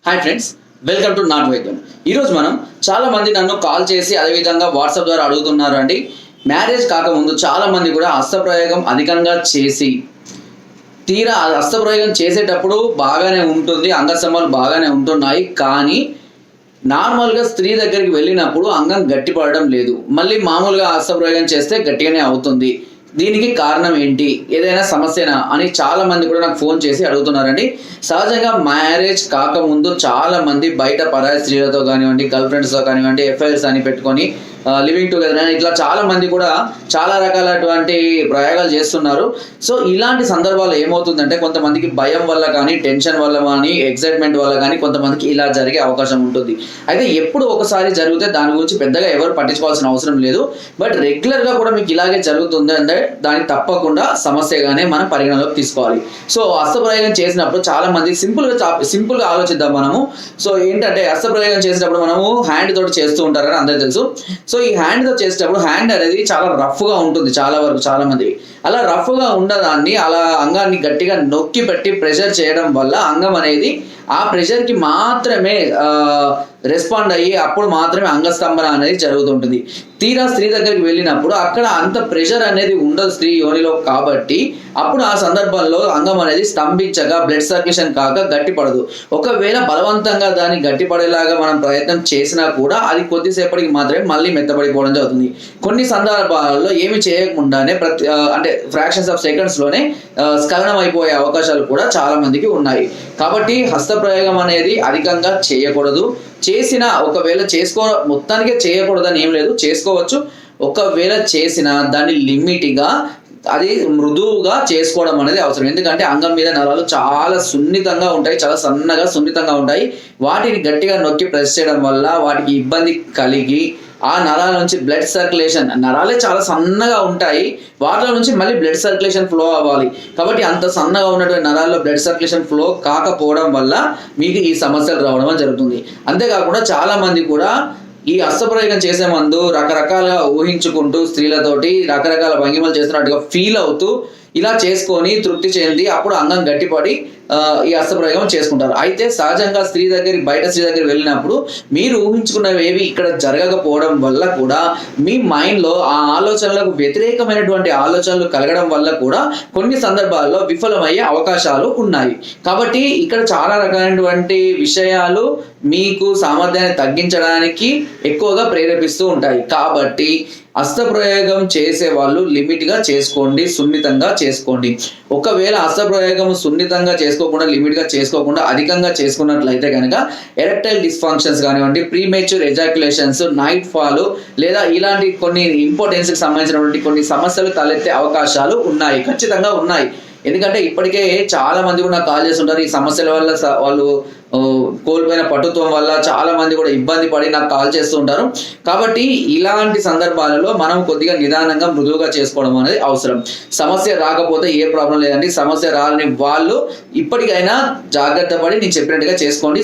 Hi friends, welcome to not వైద్యం. ఈరోజు మనం చాలా మంది నన్ను కాల్ చేసి అదేవిధంగా వాట్సాప్ ద్వారా అడుగుతున్నారు అండి. మ్యారేజ్ కాకముందు చాలా మంది కూడా హస్తప్రయోగం అధికంగా చేసి తీరా హస్తప్రయోగం చేసేటప్పుడు బాగానే ఉంటుంది, అంగస్తంభాలు బాగానే ఉంటున్నాయి. కానీ నార్మల్గా స్త్రీ దగ్గరికి వెళ్ళినప్పుడు అంగం గట్టిపడడం లేదు. మళ్ళీ మామూలుగా హస్తప్రయోగం చేస్తే గట్టిగానే అవుతుంది. దీనికి కారణం ఏంటి, ఏదైనా సమస్యనా అని చాలా మంది కూడా నాకు ఫోన్ చేసి అడుగుతున్నారండి. సహజంగా మ్యారేజ్ కాకముందు చాలా మంది బయట పరాయి స్త్రీలతో కానివ్వండి, గర్ల్ ఫ్రెండ్స్తో కానివ్వండి, ఎఫ్ఐఆర్స్ అని పెట్టుకొని లివింగ్ టుగెదర్ అని ఇట్లా చాలా మంది కూడా చాలా రకాలటువంటి ప్రయోగాలు చేస్తున్నారు. సో ఇలాంటి సందర్భాలు ఏమవుతుందంటే కొంతమందికి భయం వల్ల కానీ, టెన్షన్ వల్ల కానీ, ఎక్సైట్మెంట్ వల్ల కానీ కొంతమందికి ఇలా జరిగే అవకాశం ఉంటుంది. అయితే ఎప్పుడు ఒకసారి జరిగితే దాని గురించి పెద్దగా ఎవరు పట్టించుకోవాల్సిన అవసరం లేదు. బట్ రెగ్యులర్గా కూడా మీకు ఇలాగే జరుగుతుంది అంటే దాన్ని తప్పకుండా సమస్యగానే మనం పరిగణలోకి తీసుకోవాలి. సో హస్తప్రయోగం చేసినప్పుడు చాలా మంది సింపుల్గా ఆలోచిద్దాం మనము. సో ఏంటంటే హస్తప్రయోగం చేసినప్పుడు మనము హ్యాండ్ తోటి చేస్తూ ఉంటారని అందరికీ తెలుసు. సో ఈ హ్యాండ్తో చేసేటప్పుడు హ్యాండ్ అనేది చాలా రఫ్గా ఉంటుంది చాలా వరకు చాలా మంది. అలా రఫ్గా ఉండదాన్ని అలా అంగాన్ని గట్టిగా నొక్కి పెట్టి ప్రెషర్ చేయడం వల్ల అంగం అనేది ఆ ప్రెషర్కి మాత్రమే రెస్పాండ్ అయ్యి అప్పుడు మాత్రమే అంగస్తంభన అనేది జరుగుతుంటుంది. తీరా స్త్రీ దగ్గరికి వెళ్ళినప్పుడు అక్కడ అంత ప్రెషర్ అనేది ఉండదు స్త్రీ యోనిలో, కాబట్టి అప్పుడు ఆ సందర్భంలో అంగం అనేది స్తంభించగా బ్లడ్ సర్క్యులేషన్ కాక గట్టిపడదు. ఒకవేళ బలవంతంగా దాన్ని గట్టిపడేలాగా మనం ప్రయత్నం చేసినా కూడా అది కొద్దిసేపటికి మాత్రమే మళ్ళీ మెత్తబడిపోవడం జరుగుతుంది. కొన్ని సందర్భాలలో ఏమి చేయకుండానే అంటే ఫ్రాక్షన్స్ ఆఫ్ సెకండ్స్లోనే స్ఖలనం అయిపోయే అవకాశాలు కూడా చాలా మందికి ఉన్నాయి. కాబట్టి హస్తప్రయోగం అనేది అధికంగా చేయకూడదు. చేసిన ఒకవేళ మొత్తానికే చేయకూడదని ఏం లేదు, చేసుకోవచ్చు. ఒకవేళ చేసిన దాన్ని లిమిట్గా అది మృదువుగా చేసుకోవడం అనేది అవసరం. ఎందుకంటే అంగం మీద నరాలు చాలా సున్నితంగా ఉంటాయి, చాలా సన్నగా సున్నితంగా ఉంటాయి. వాటిని గట్టిగా నొక్కి ప్రెస్ చేయడం వల్ల వాటికి ఇబ్బంది కలిగి ఆ నరాల నుంచి బ్లడ్ సర్క్యులేషన్, నరాలే చాలా సన్నగా ఉంటాయి, వాటిలో నుంచి మళ్ళీ బ్లడ్ సర్క్యులేషన్ ఫ్లో అవ్వాలి. కాబట్టి అంత సన్నగా ఉన్నటువంటి నరాల్లో బ్లడ్ సర్క్యులేషన్ ఫ్లో కాకపోవడం వల్ల మీకు ఈ సమస్యలు రావడం జరుగుతుంది. అంతేకాకుండా చాలా మంది కూడా ఈ హస్తప్రయోగం చేసే ముందు రకరకాలుగా ఊహించుకుంటూ స్త్రీలతోటి రకరకాల భంగిమలు చేస్తున్నట్టుగా ఫీల్ అవుతూ ఇలా చేసుకొని తృప్తి చెంది అప్పుడు అంగం గట్టిపడి ఈ హస్తప్రయోగం చేసుకుంటారు. అయితే సహజంగా బయట స్త్రీ దగ్గర వెళ్ళినప్పుడు మీరు ఊహించుకున్నవి ఏవి ఇక్కడ జరగకపోవడం వల్ల కూడా మీ మైండ్లో ఆ ఆలోచనలకు వ్యతిరేకమైనటువంటి ఆలోచనలు కలగడం వల్ల కూడా కొన్ని సందర్భాల్లో విఫలమయ్యే అవకాశాలు ఉన్నాయి. కాబట్టి ఇక్కడ చాలా రకమైనటువంటి విషయాలు మీకు సామర్థ్యాన్ని తగ్గించడానికి ఎక్కువగా ప్రేరేపిస్తూ ఉంటాయి. కాబట్టి హస్తప్రయోగం చేసే వాళ్ళు లిమిట్గా చేసుకోండి, సున్నితంగా చేసుకోండి. ఒకవేళ హస్తప్రయోగం సున్నితంగా చేసుకోకుండా, లిమిట్గా చేసుకోకుండా అధికంగా చేసుకున్నట్లయితే కనుక ఎరెక్టైల్ డిస్ఫంక్షన్స్ కానివ్వండి, ప్రీమేచ్యూర్ ఎజాక్యులేషన్స్, నైట్ ఫాల్ లేదా ఇలాంటి కొన్ని ఇంపార్టెన్స్కి సంబంధించినటువంటి కొన్ని సమస్యలు తలెత్తే అవకాశాలు ఉన్నాయి, ఖచ్చితంగా ఉన్నాయి. ఎందుకంటే ఇప్పటికే చాలా మంది కూడా నాకు కాల్ చేస్తుంటారు. ఈ సమస్యల వల్ల వాళ్ళు కోల్పోయిన పటుత్వం వల్ల చాలా మంది కూడా ఇబ్బంది పడి నాకు కాల్ చేస్తూ ఉంటారు. కాబట్టి ఇలాంటి సందర్భాలలో మనం కొద్దిగా నిదానంగా మృదువుగా చేసుకోవడం అనేది అవసరం. సమస్య రాకపోతే ఏ ప్రాబ్లం లేదండి. సమస్య రాని వాళ్ళు ఇప్పటికైనా జాగ్రత్త పడి నేను చెప్పినట్టుగా చేసుకోండి.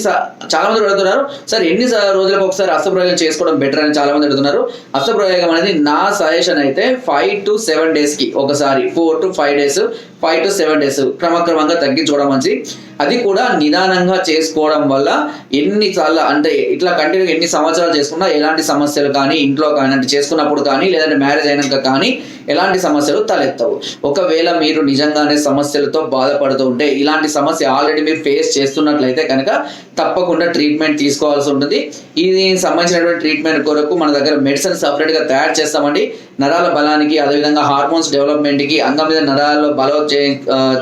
చాలా మంది అడుగుతున్నారు, సార్ ఎన్ని రోజులకు ఒకసారి హస్తప్రయోగం చేసుకోవడం బెటర్ అని చాలా మంది అడుగుతున్నారు. హస్తప్రయోగం అనేది నా సజెషన్ అయితే 5 to 7 daysకి ఒకసారి, 4 to 5 days, 5 to 7 days క్రమక్రమంగా తగ్గించుకోవడం మంచిది. అది కూడా నిదానంగా చేసుకోవడం వల్ల ఎన్నిసార్లు అంటే ఇట్లా కంటిన్యూగా ఎన్ని సంవత్సరాలు చేసుకున్నా ఎలాంటి సమస్యలు కానీ ఇంట్లో కానీ అంటే చేసుకున్నప్పుడు కానీ లేదంటే మ్యారేజ్ అయినాక కానీ ఎలాంటి సమస్యలు తలెత్తవు. ఒకవేళ మీరు నిజంగానే సమస్యలతో బాధపడుతూ ఉంటే, ఇలాంటి సమస్య ఆల్రెడీ మీరు ఫేస్ చేస్తున్నట్లయితే కనుక తప్పకుండా ట్రీట్మెంట్ తీసుకోవాల్సి ఉంటుంది. దీనికి సంబంధించినటువంటి ట్రీట్మెంట్ కొరకు మన దగ్గర మెడిసిన్ సపరేట్గా తయారు చేస్తామండి. నరాల బలానికి, అదేవిధంగా హార్మోన్స్ డెవలప్మెంట్కి, అంగం మీద నరాల్లో బలం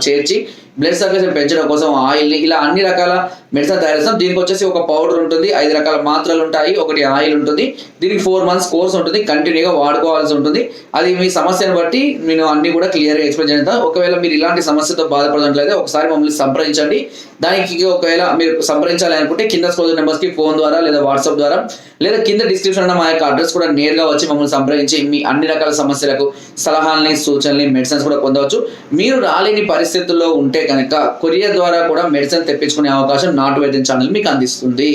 చేర్చి బ్లడ్ సర్క్యులేషన్ పెంచడం కోసం ఆయిల్ని, ఇలా అన్ని రకాల మెడిసిన్ తయారు చేస్తాం. దీనికి వచ్చేసి ఒక పౌడర్ ఉంటుంది, 5 రకాల మాత్రలు ఉంటాయి, ఒకటి ఆయిల్ ఉంటుంది. దీనికి 4 months కోర్స్ ఉంటుంది, కంటిన్యూగా వాడుకోవాల్సి ఉంటుంది. అది మీ సమస్యను బట్టి నేను అన్ని కూడా క్లియర్గా ఎక్స్ప్లెయిన్ చేస్తాను. ఒకవేళ మీరు ఇలాంటి సమస్యతో బాధపడుతున్నట్లయితే ఒకసారి మమ్మల్ని సంప్రదించండి. దానికి ఒకవేళ మీరు సంప్రదించాలి అనుకుంటే కింద స్క్రోల్ నెంబర్స్కి ఫోన్ ద్వారా లేదా వాట్సాప్ ద్వారా లేదా కింద డిస్క్రిప్షన్ మా యొక్క అడ్రస్ కూడా నేరుగా వచ్చి మమ్మల్ని సంప్రదించి మీ అన్ని రకాల సమస్యలకు సలహాలని, సూచనల్ని, మెడిసిన్స్ కూడా పొందవచ్చు. మీరు రాలేని పరిస్థితుల్లో ఉంటే కనుక కొరియర్ ద్వారా కూడా మెడిసిన్ తెప్పించుకునే అవకాశం నాటు వైద్యం ఛానల్ మీకు అందిస్తుంది.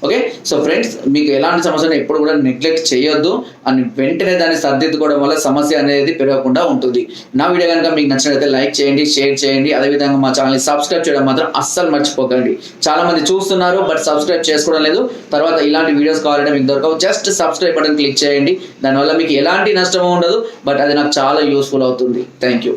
ఓకే, సో ఫ్రెండ్స్, మీకు ఎలాంటి సమస్యను ఎప్పుడు కూడా నెగ్లెక్ట్ చేయొద్దు అని వెంటనే దాన్ని సర్దిద్దుకోవడం వల్ల సమస్య అనేది పెరగకుండా ఉంటుంది. నా వీడియో కనుక మీకు నచ్చినట్లయితే లైక్ చేయండి, షేర్ చేయండి, అదేవిధంగా మా ఛానల్ని సబ్స్క్రైబ్ చేయడం మాత్రం అస్సలు మర్చిపోకండి. చాలా మంది చూస్తున్నారు బట్ సబ్స్క్రైబ్ చేసుకోవడం లేదు. తర్వాత ఇలాంటి వీడియోస్ కావాలంటే మీకు దొరకవు, జస్ట్ సబ్స్క్రైబ్ బటన్ క్లిక్ చేయండి. దానివల్ల మీకు ఎలాంటి నష్టం ఉండదు, బట్ అది నాకు చాలా యూస్ఫుల్ అవుతుంది. Thank you.